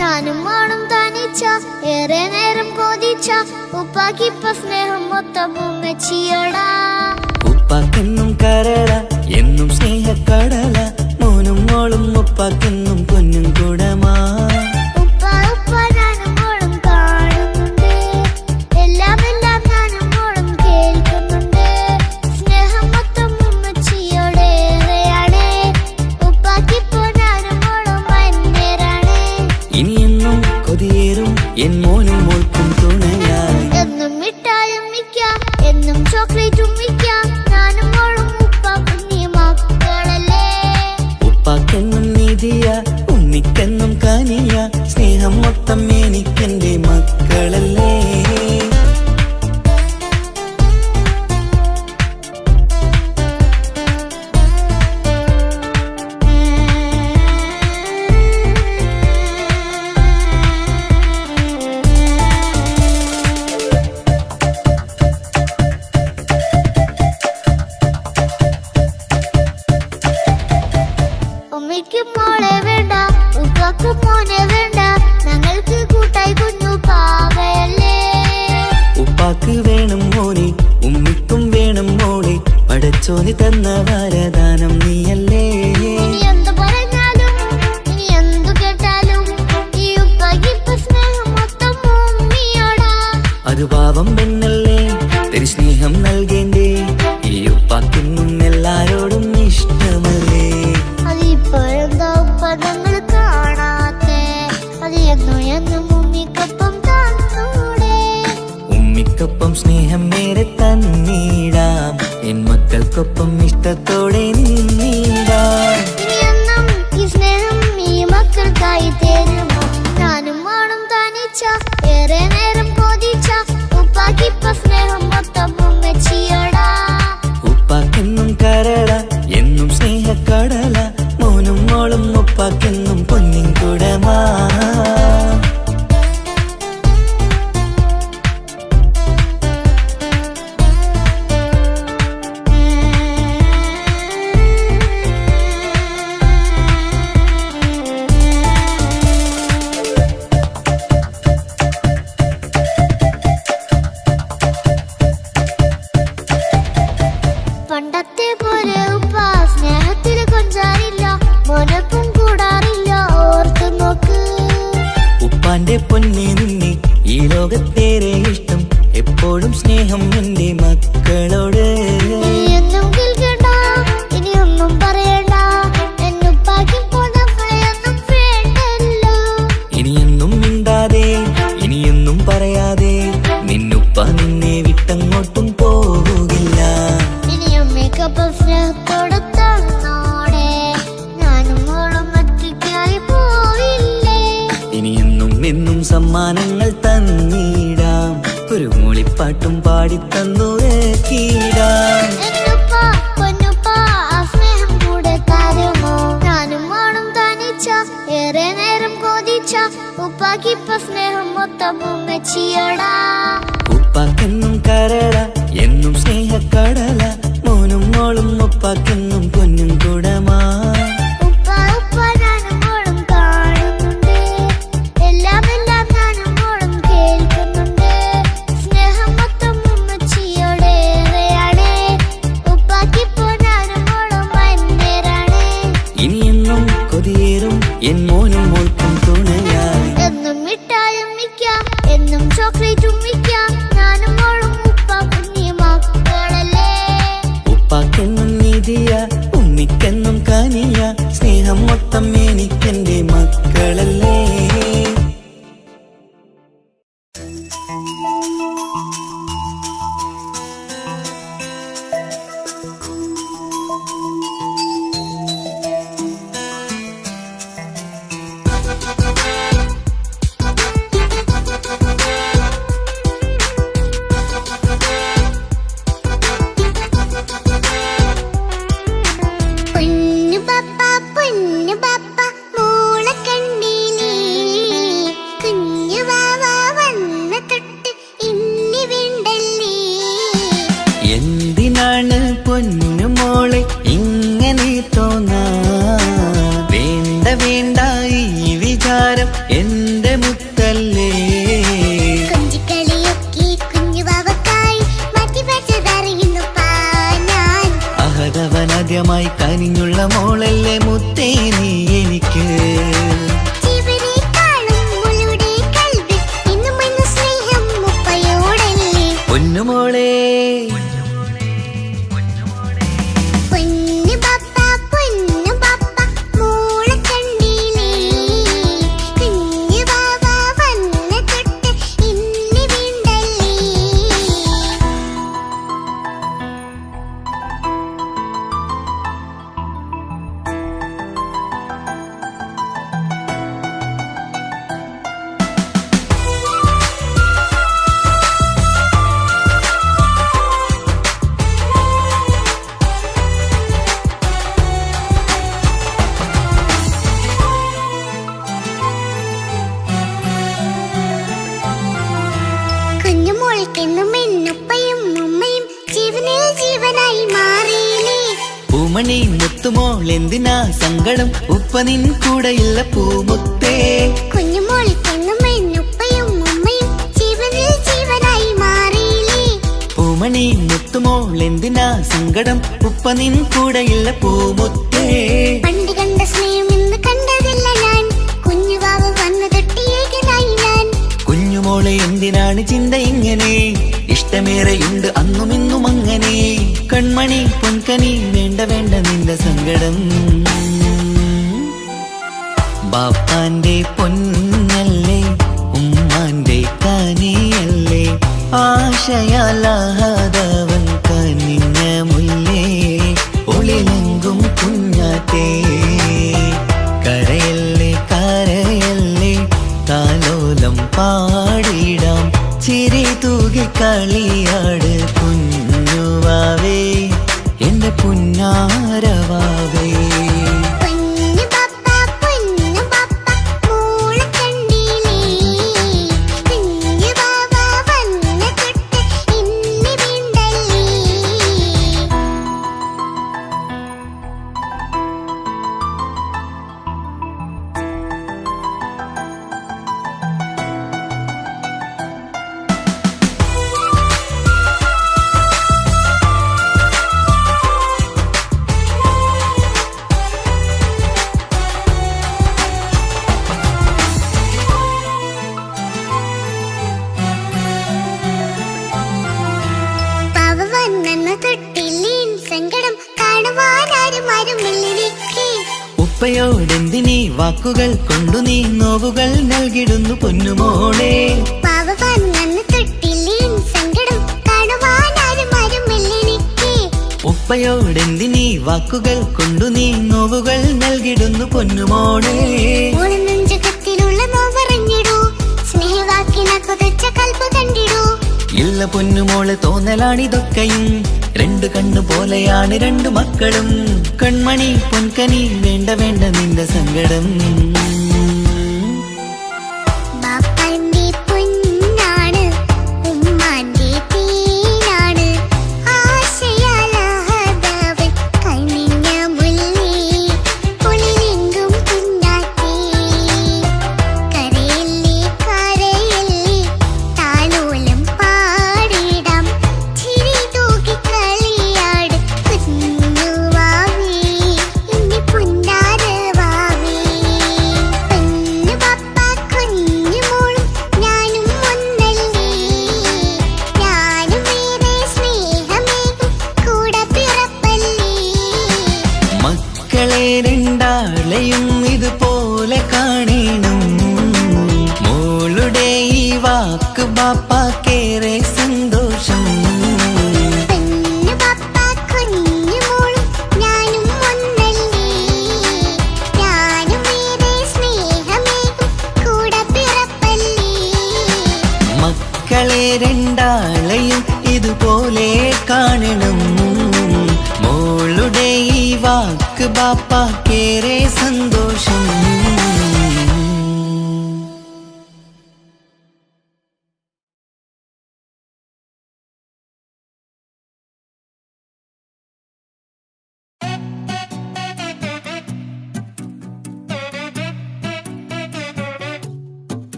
ഞാനും ആണും തനിച്ച ഏറെ നേരം കൊതിച്ച ഉപ്പാക്കിപ്പ സ്നേഹം മൊത്തം ഉമ്മച്ചിയോടാ. ഉപ്പാക്കെന്നും കരള എന്നും സ്നേഹക്കടല, മോനും മോളും ഉപ്പാക്കെന്നും പൊന്നും കൂടമാ. ഉപ്പ ഉപ്പ ഞാനും മോളും കാണുന്നുണ്ട്, എല്ലാം എല്ലാം ഞാനും മോളും കേൾക്കുന്നുണ്ട്. സ്നേഹം മൊത്തം ഉമ്മച്ചിയോടേറെയാണ്, ഉപ്പാക്കിപ്പോ ഞാനും മോളും അന്യരാണ്. ഇനിയെന്നും കൊതിയേറും എൻ മോനും മോൾക്കും തുണയായി. എന്നും മിഠായും മിക്കാം, എന്നും ചോക്ലേറ്റും മിക്കാം, ഞാനും മോളും ഉപ്പ കുഞ്ഞി മക്കളല്ലേ. ഉപ്പാക്കെന്നും നിധിയ ഉണ്ണിക്കെന്നും കാനിയ, സ്നേഹം മൊത്തം എനിക്കെന്റെ മക്കളല്ലേ. ഉമ്മയ്ക്കും മോളെ വേണ്ട, ഉപ്പാക്കും മോനെ വേണ്ട, ഞങ്ങൾക്ക് കൂട്ടായി കുഞ്ഞു പാവയല്ലേ. ഉപ്പാക്ക് വേണം മോനെ, ഉമ്മിക്കും വേണം മോളെ, പടച്ചോന് തന്ന വരദാനം നീയല്ലേ. ഇനി എന്ത് പറഞ്ഞാലും ഇനി എന്തു കേട്ടാലും ഈ ഉപ്പാക്കിപ്പ സ്നേഹം മൊത്തം ഉമ്മിയോടാ. അത് പാവം പെണ്ണല്ലേ, തരി സ്നേഹം നൽകേണ്ടേ, ഈ ഉപ്പാക്കിന്നും എല്ലാരോടും ഇഷ്ടമല്ലേ. അതിപ്പോഴെന്താ ഉപ്പ ഞങ്ങൾ കാണാത്തെ, അത് എന്നും എന്നും ഉമ്മിക്കൊപ്പം തന്നൂടെ. ഉമ്മിക്കൊപ്പം സ്നേഹം നേരെ തന്നീടാം, എൻ മക്കൾക്കൊപ്പം ഇഷ്ടത്തോടെ നിന്നീടാം. ഇനിയെന്നും ഈ സ്നേഹം ഈ മക്കൾക്കായി തരുമോ. ഞാനും മോളും തനിച്ച ഏറെ നേരം കൊതിച്ച ഉപ്പാക്കിപ്പ സ്നേഹം മൊത്തം ഉമ്മച്ചിയോടാ. ഉപ്പാക്കെന്നും കരള എന്നും സ്നേഹക്കടല, മോനും മോളും ഉപ്പാക്കെന്നും പൊന്നിൻ കുടമാ. പണ്ടത്തെ പോലെ ഉപ്പ സ്നേഹത്തിൽ കൊഞ്ചാറില്ല, മോനൊപ്പം കൂടാറില്ല, ഓർത്തു നോക്ക്. ഉപ്പാന്റെ പൊന്നെ നിന്നെ ഈ ലോകത്തേറെ ഇഷ്ടം, എപ്പോഴും സ്നേഹം എന്റെ മക്കളോട്. ഇനിയൊന്നും കേൾക്കണ്ട, ഇനിയൊന്നും പറയണ്ട, എന്നുപ്പാക്കിപ്പോ നമ്മളെയൊന്നും വേണ്ടല്ലോ. ഇനിയൊന്നും മിണ്ടാതെ ഇനിയൊന്നും പറയാതെ നിന്നുപ്പ നിന്നെ വിട്ടങ്ങോട്ടും പോവുകില്ല. ഇനിയും മേക്കപ്പ് സ്നേഹത്തോടെ തന്നോടെ, ഞാനും മോളും ഒറ്റയ്ക്കായി പോയില്ലേ. ഇനിയെന്നും എന്നും സമ്മാനങ്ങൾ തന്നീടാം, ഒരു മൂളിപ്പാട്ടും പാടിത്തന്നു കീടാം. എന്നുപ്പ പൊന്നുപ്പ ആ സ്നേഹം കൂടെ തരുമോ. ഞാനും മോളും തനിച്ച ഏറെ നേരം കൊതിച്ച ഉപ്പാക്കിപ്പ സ്നേഹം മൊത്തം ഉമ്മച്ചിയോടാ. ഉപ്പാക്കെന്നും കരള എന്നും സ്നേഹക്കടല, മോനും മോളും ഉപ്പാക്കെന്നും പൊന്നും കുടമാ. ഉപ്പ ഉപ്പ ഞാനും മോളും കാണുന്നുണ്ട്, എല്ലാം എല്ലാം ഞാനും മോളും കേൾക്കുന്നുണ്ട്. സ്നേഹം മൊത്തം ഉമ്മച്ചിയോടേറെയാണ്, ഉപ്പാക്കിപ്പോ ഞാനും മോളും അന്യരാണ്. ഇനിയെന്നും കൊതിയേറും എൻ മോനും മോൾക്കും തുണയായി. എന്നും മിഠായും മിക്കാം, എന്നും ചോക്ലേറ്റും മിക്കാം, ഞാനും മോളും ഉപ്പ കുഞ്ഞി മക്കളല്ലേ. ഉപ്പാക്കെന്നും നിധിയ ഉമ്മിക്കെന്നും കനിയ, സ്നേഹം മൊത്തം എനിക്കെന്റെ മക്കളല്ലേ. പൊന്നു പപ്പ മോളെ കണ്ടീലേ, കുഞ്ഞു വാവ വന്ന തൊട്ട് ഇനി വേണ്ടല്ലേ. എന്തിനാണ് പൊന്നു മോളെ ഇങ്ങനെ തോന്നാ, വേണ്ട വേണ്ട ഈ വിചാരം എന്റെ മുത്തല്ലേ. കൊഞ്ചിക്കളിയൊക്കെ കുഞ്ഞു വാവക്കായി മാറ്റി വെച്ചതറിയുന്നു ഞാൻ. അഹതവനാദ്യമായി കനിഞ്ഞുള്ള മോളല്ലേ മുത്തേ നീ എനിക്ക്. ജീവനേക്കാളും മോളുടെ കൽവിൽ ഇന്നും എന്നും സ്നേഹം ഉപ്പയോടല്ലേ. പൊന്നുമോളെ പൊന്നു പപ്പ മോളെ കണ്ടീലേ, കുഞ്ഞു വാവ വന്ന തൊട്ട് ഇനി വേണ്ടല്ലേ. മുത്തുമോൾ എന്തിനാ സങ്കടം ഉപ്പ നിൻ കൂടെയില്ല പൂമുത്തേ കുഞ്ഞുമോളി ഉപ്പയും ഉമ്മയും ജീവനിൽ ജീവനായി മാറിയില്ലേ പൂമണി മുത്തുമോൾ എന്തിനാ സങ്കടം ഉപ്പ നിൻ കൂടെയില്ല പൂമുത്തേ പണ്ട് കണ്ട സ്നേഹം ഇന്ന് കണ്ടതില്ല ഞാൻ കുഞ്ഞുവാവ വന്നു തൊട്ടിയേകനായി ഞാൻ കുഞ്ഞുമോളെ എന്തിനാണ് ചിന്ത ഇങ്ങനെ ഇഷ്ടമേറെയുണ്ട് അന്നും ഇന്നും അങ്ങനെ കൺമണി പൊൻകനി വേണ്ട വേണ്ട നിന്റെ സങ്കടം ബാപ്പാന്റെ പൊന്നല്ലേ ഉമ്മാന്റെ കനിയല്ലേ ആശയാലാഹതവൻ കനിഞ്ഞ മുല്ലേ ഒളിലെങ്കും കുഞ്ഞാറ്റേ കരയല്ലേ കരയല്ലേ താലോലം പാടിടാം ചിരി തൂകി കളിയാട് കുഞ്ഞുവാവേ എന്റെ പുന്നാരവാവേ ഉപ്പയോടെന്തിനീ വാക്കുകൾ കൊണ്ടു നീ നോവുകൾ നൽകിടുന്നു പൊന്നുമോളെ ഉപ്പയോടെന്തിനീ വാക്കുകൾ കൊണ്ടു നീ നോവുകൾ നൽകിടുന്നു പൊന്നുമോളെ ഇല്ല പൊന്നുമോളെ തോന്നലാണിതൊക്കെയും രണ്ടു കണ്ണു പോലെയാണ് രണ്ടു മക്കളും കൺമണി പൊൻകനി വേണ്ട വേണ്ട നിന്റെ സങ്കടം രണ്ടാളെയും ഇതുപോലെ കാണണം മോളുടെ ഈ വാക്ക് ബാപ്പാക്കേറെ സന്തോഷം മക്കളെ രണ്ടാളെയും ഇതുപോലെ കാണണം മോളുടെ ഈ വാക്ക് ബാപ്പാക്കേറെ സന്തോഷം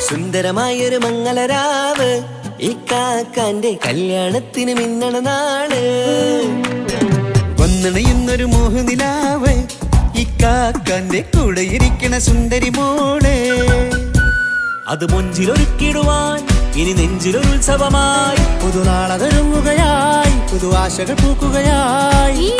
സുന്ദരമായൊരു മംഗളരാവ് ഈ കാക്കാന്റെ കല്യാണത്തിന് മിന്നണ നാള് വന്നണയുന്നൊരു മോഹനിലാവ് ഈ കാക്കാന്റെ കൂടെ ഇരിക്കണ സുന്ദരി മോള് അത് മുഞ്ചിലൊരുക്കിടുവാൻ ഇനി നെഞ്ചിലൊരു ഉത്സവമായി പുതുനാളതൊരുങ്ങുകയായി പുതു ആശകൾ പൂക്കുകയായി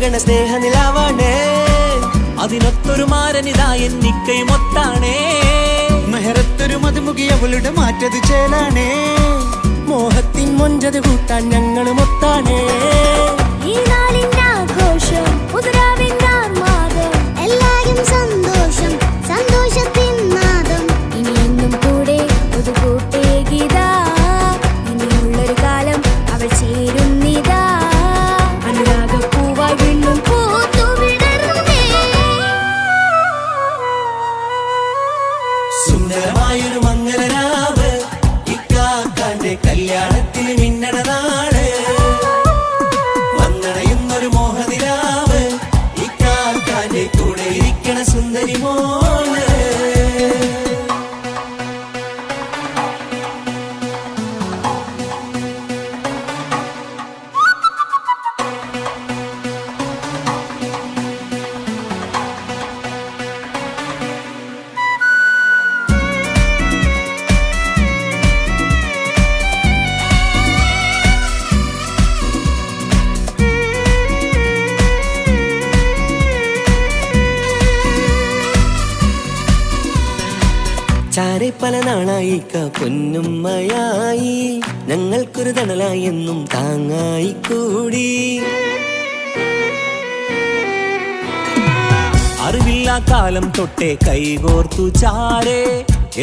ഒഴുകണ സ്നേഹനിലാവാണേ അതിനൊത്തൊരു മാരനിതാ എന്നിക്കയുമൊത്താണേ മെഹറത്തൊരു മധുമുഖി അവളുടെ മാറ്റത് ചേലാണേ മോഹത്തിൻ മൊഞ്ചത് കൂട്ടാൻ ഞങ്ങളും ഒത്താണേ ഈ നാളിന്റെ ആഘോഷം പുതുരാവിന്റെ ആർമാദം എല്ലാരും സന്തോഷം സന്തോഷത്തിൻ നാദം ഇനി എന്നും കൂടെ പുതുകൂട്ടേ ഗീതാ ഇനിയുള്ളൊരു കാലം അവൾ ചേരുന്നിതാ അനുരാഗപ്പൂവായി വീണ്ടും പൂത്തു വിടർന്നേ സുന്ദരമായൊരു മംഗലരാവ് ഇക്കാക്കാന്റെ കല്യാണത്തിന് മിന്നണ നാള് വന്നണയുന്നൊരു മോഹനിലാവ് ഇക്കാക്കാന്റെ കൂടെ ഇരിക്കണ സുന്ദരി മോള് ചാരെ പല നാളായിക്ക പൊന്നുമ്മയായി ഞങ്ങൾക്കൊരു തണലായി എന്നും താങ്ങായി കൂടി അറിവില്ലാ കാലം തൊട്ടേ കൈകോർത്തു ചാരെ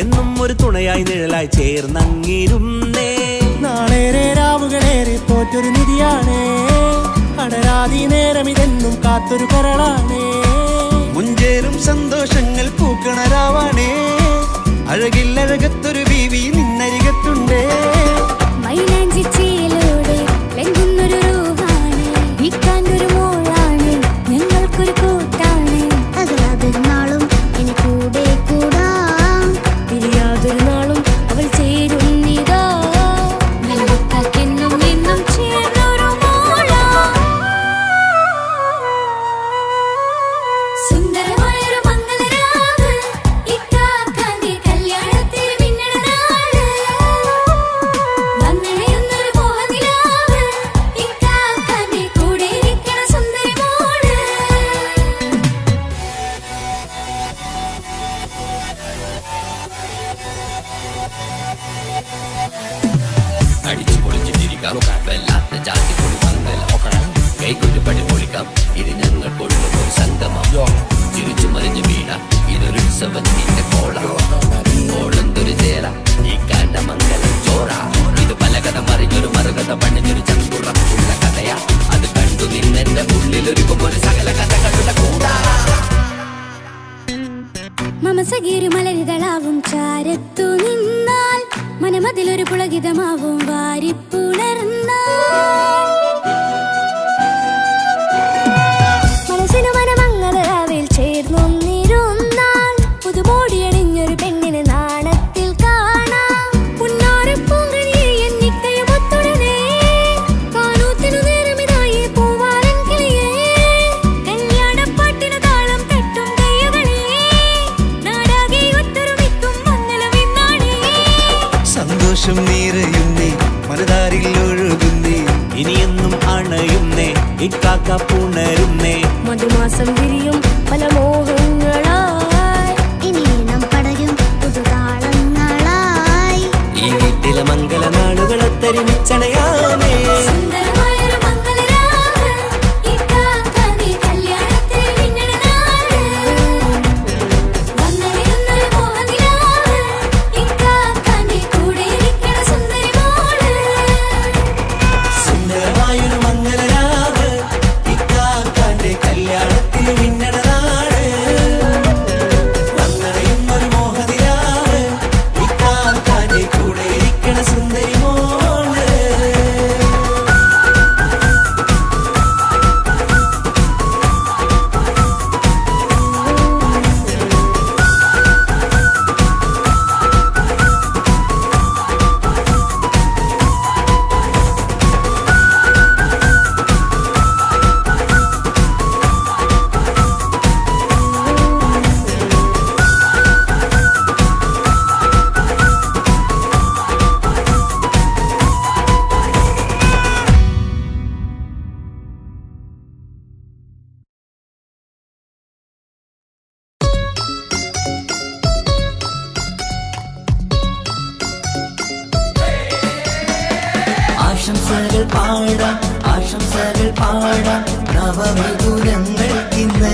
എന്നും ഒരു തുണയായി നിഴലായി ചേർന്നങ്ങിരുന്നേ നാളേറെ രാവുകളേറെ തോറ്റൊരു നിധിയാണേ അടരാതി നേരം ഇതെന്നും കാത്തൊരു കരളാണേ മുഞ്ചേറും സന്തോഷങ്ങൾ പൂക്കണരാവാണേ അഴകില്ലഴകത്തൊരു ബീവി നിന്നരികത്തുണ്ടേ മൈലാഞ്ചി ചേലോടെ ലംഘുന്നൊരു രൂപാണ് ഇക്കാണ്ടൊരു മോളാണ് ഞങ്ങൾക്കൊരു കൂട്ടാണ് അകലാതൊരു നാളും ഇനി കൂടെ കൂടാം പിരിയാതൊരു നാളും അവൾ ചേരുന്നിതാ ഞങ്ങൾക്കെന്നും എന്നും ചേർന്നൊരു മോളാ സുന്ദരമായൊരു മംഗലരാവ് ഇക്കാക്കാന്റെ കല്യാണത്തിന് മിന്നണ നാള് വന്നണയുന്നൊരു മോഹനിലാവ് ഇക്കാക്കാന്റെ കൂടെ ഇരിക്കണ സുന്ദരി മോള് അടിച്ചു പൊളിച്ചിട്ടിരിക്കാം വല്ലാത്ത ജാതി പൊളി മംഗലം കൈകൊണ്ടു പടി പൊളിക്കാം ഇത് ഞങ്ങൾ കൊള്ളും ഒരു സംഗമം ചിരിച്ചു മറിഞ്ഞു വീണ ഇതൊരു ഉത്സവത്തിന്റെ കോളന്തൊരു ചേല ഈ കാണ്ട മംഗലം ചോറ ഇത് പലകഥ മറിഞ്ഞൊരു മറുകഥ പണിഞ്ഞൊരു ചങ്കുറപ്പുള്ള കഥയാ അത് കണ്ടു നിന്നെന്റെ ഉള്ളിലൊരുക്കും ഒരു സകല കഥകളുടെ കൂടാ മമസഗീരു മലരിതളാവും ചാരത്തു നിന്നാൽ മനമതിലൊരു പുളകിതമാവും വാരിപ്പുണർന്നാൽ മനസ്സിനു മനമംഗലരാവിൽ ചേർന്നൊന്നിരുന്നാൽ പുതുമോടിയണിഞ്ഞൊരു പെണ്ണിനെ നാണത്തിൽ കാണാം പുന്നാരപ്പൂങ്കനിയെ എന്നിക്കയുമൊത്തുടനെ കാനൂത്തിനു നേരമിതായി പൂവാലൻ കിളിയേ കല്യാണപ്പാട്ടിനു താളം തട്ടും കയ്യുകളേ നാടാകെ ഒത്തൊരുമിക്കും മംഗലമെന്നാണേ സന്തോഷം നിറയുന്നേ മനതാരിൽ ഒഴുകുന്നേ ഇനിയെന്നും അണയുന്നേ ഇക്കാക്ക പുണരുന്നേ മധുമാസം വിരിയും പല മോഹങ്ങളായി ഇനി നാം പടരും പുതുതാളങ്ങളായി ഈ വീട്ടിലെ മംഗല നാളുകളെ തരിമിച്ചണയാമേ സുന്ദരമായൊരു മംഗലരാവ് ഇക്കാക്കാന്റെ കല്യാണത്തിന് മിന്നണ നാള് വന്നണയുന്നൊരു മോഹനിലാവ് ഇക്കാക്കാന്റെ കൂടെ ഇരിക്കണ സുന്ദരി മോള് സുന്ദരമായൊരു മംഗലരാവ് ഇക്കാക്കാന്റെ കല്യാണത്തിന് മിന്നണ നാള് വന്നണയുന്നൊരു മോഹനിലാവ് ഇക്കാക്കാന്റെ കൂടെ ഇരിക്കണ സുന്ദരി മോള് പാടാം ആശംസകൾ പാടാം നവമിഥുനങ്ങൾക്കിന്ന്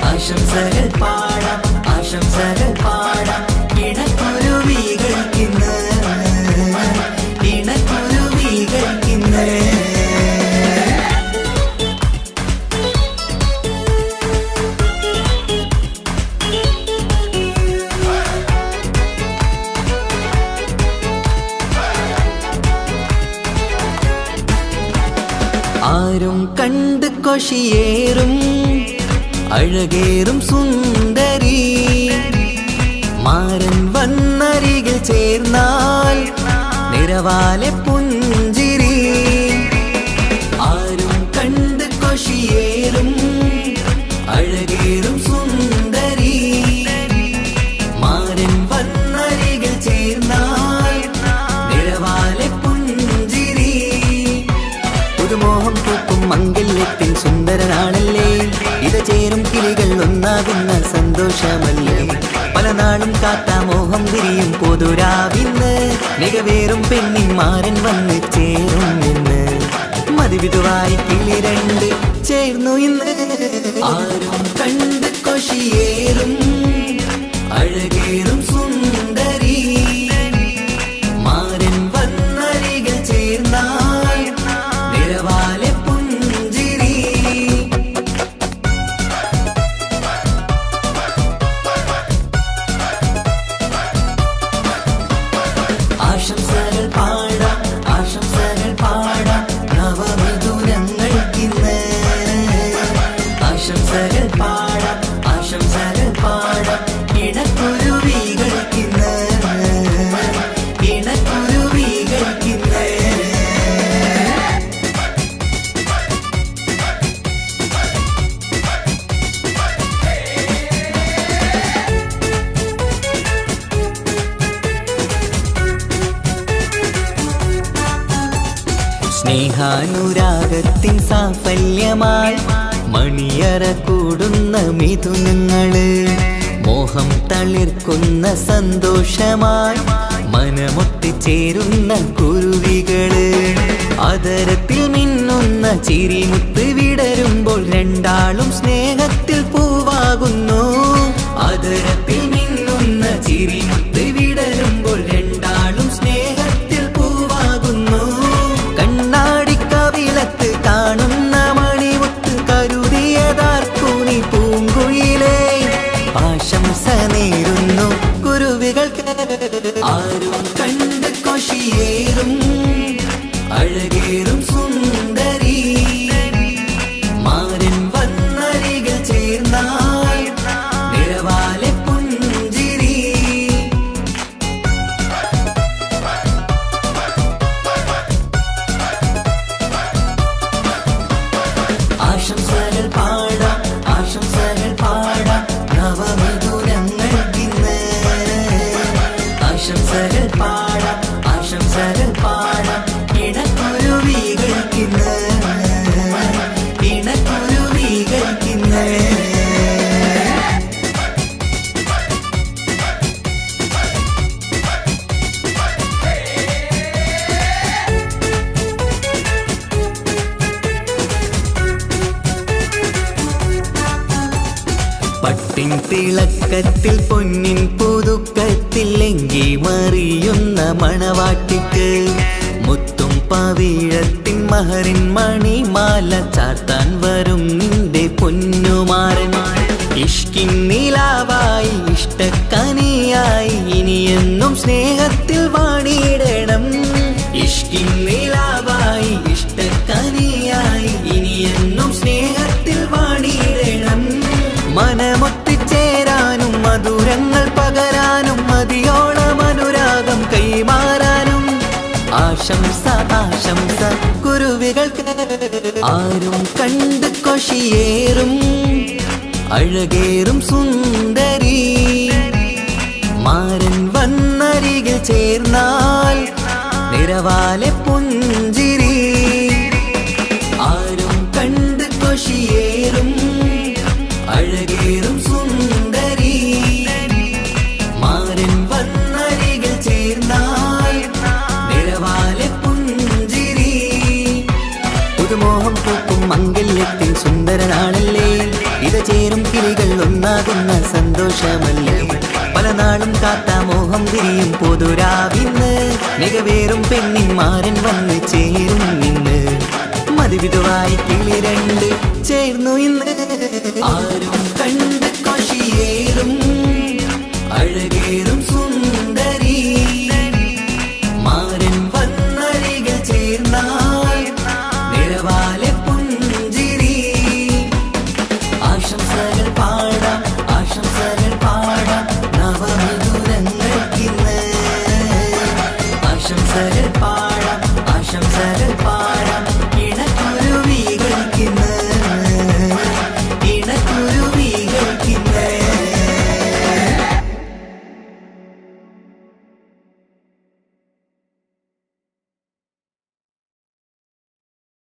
ആശംസകൾ പാടാം ആശംസകൾ പാടാം ഇണക്കുരുവികൾക്കിന്ന് ഇണക്കുരുവികൾക്കിന്ന് ആരും കണ്ട് കൊഷിയേറും അഴകേറും സുന്ദരി മാരൻ വന്നരികിൽ ചേർന്നാൽ നിറവാലെ പുഞ്ചിരി ആരും കണ്ട് കൊഷിയേറും അഴകേറും സുന്ദരി മാരൻ വന്നരികിൽ ചേർന്നാൽ നിറവാലെ പുഞ്ചിരി പുതുമോഹം പൂക്കും മംഗല്യത്തിൻ സുന്ദരനാണല്ലേ ഇത് ചേരും കിളികൾ ഒന്നാകുന്ന സന്തോഷമല്ലേ പല നാളും കാത്ത മോഹം വിരിയും പൊതുരാവിന്ന് മികവേറും പെണ്ണിൻ മാരൻ വന്ന് ചേരും ഇന്ന് മതിവിധുവായി കിളി രണ്ട് ചേർന്നു ഇന്ന് ആരും കണ്ട് കൊഷിയേറും അഴകേറും സുന്ദരി മാരൻ വന്നരികിൽ ചേർന്നാൽ നിറവാലെ പുഞ്ചിരി ആശംസകൾ പാടാം ആശംസകൾ പാടാം നവമിഥുനങ്ങൾക്കിന്ന് ആശംസകൾ പാടാം ആശംസകൾ പാടാം ഇണക്കുരുവികൾക്കിന്ന് ഇണക്കുരുവികൾക്കിന്ന് സ്നേഹാനുരാഗത്തിൻ സാഫല്യമായി മണിയറ കൂടുന്ന മിഥുനങ്ങള് മോഹം തളിർക്കുന്ന സന്തോഷമായി മനമൊട്ടിച്ചേരുന്ന കുരുവികള് അതരത്തിൽ മിന്നുന്ന ചിരിമുത്ത് വിടരുമ്പോൾ രണ്ടാളും സ്നേഹത്തിൽ പൂവാകുന്നു അതരത്തിൽ മിന്നുന്ന ചിരിമുത്ത് വിടരുമ്പോൾ രണ്ടാളും സ്നേഹത്തിൽ പൂവാകുന്നു കണ്ണാടിക്കവിലത്ത് കാണുന്ന മണിമുത്ത് കരുതിയതാർക്കൂനി പൂങ്കുയിലേ ആശംസ നേരുന്നു കുരുവികൾക്ക് ആരും കണ്ട് കൊഷിയേറും അഴകേറും സുന്ദരി മാരൻ വന്നരികിൽ ചേർന്നാൽ നിറവാലെ പുഞ്ചിരി ആശംസകൾ പാടാം ആശംസകൾ പാടാം നവമിഥുനങ്ങൾക്കിന്ന് ആശംസകൾ പാടാം ആശംസകൾ പാടാം ഇണക്കുരുവികൾക്കിന്ന് ഇണക്കുരുവികൾക്കിന്ന് പട്ടിൻ തിളക്കത്തിൽ പൊന്നിൻ പുതുക്കത്തിൽ എങ്കി മറിയുന്ന മണവാട്ടിക്ക് മുത്തും പവിഴത്തിൻ മഹറിൻ മണിമാല ചാർത്താൻ വരും നിന്റെ പൊന്നുമാരൻ ഇഷ്കിൻ നിലാവായി ഇഷ്ടക്കനിയായി ഇനിയെന്നും സ്നേഹത്തിൽ വാണിയിടണം ഇഷ്കിൻ നിലാവായി ഇഷ്ടക്കനിയായി ഇനിയെന്നും സ്നേഹത്തിൽ വാണിയിടണം മനമൊത്തിച്ചേരാനും മധുരങ്ങൾ പകരാനും മതിയോളം അനുരാഗം കൈമാറാനും ആശംസ ആശംസ കുരുവികൾക്ക് ആരും കണ്ട് കൊഷിയേറും അഴകേറും സുന്ദരി മാരൻ വന്നരികിൽ ചേർന്നാൽ നിറവാലെ പുഞ്ചിരി ആരും കണ്ട് കൊഷിയേറും അഴകേറും സുന്ദരി മാരൻ വന്നരികിൽ ചേർന്നാൽ നിറവാലെ പുഞ്ചിരി സുന്ദരനാണല്ലേ ഇത ചേരും കിളികൾ ഒന്നാകുന്ന സന്തോഷമല്ലേ പല നാളും കാത്ത മോഹം തിരിയും പൊതുരാവിന്ന് മികവേറും പെണ്ണിൻ മാരൻ വന്ന് ചേരും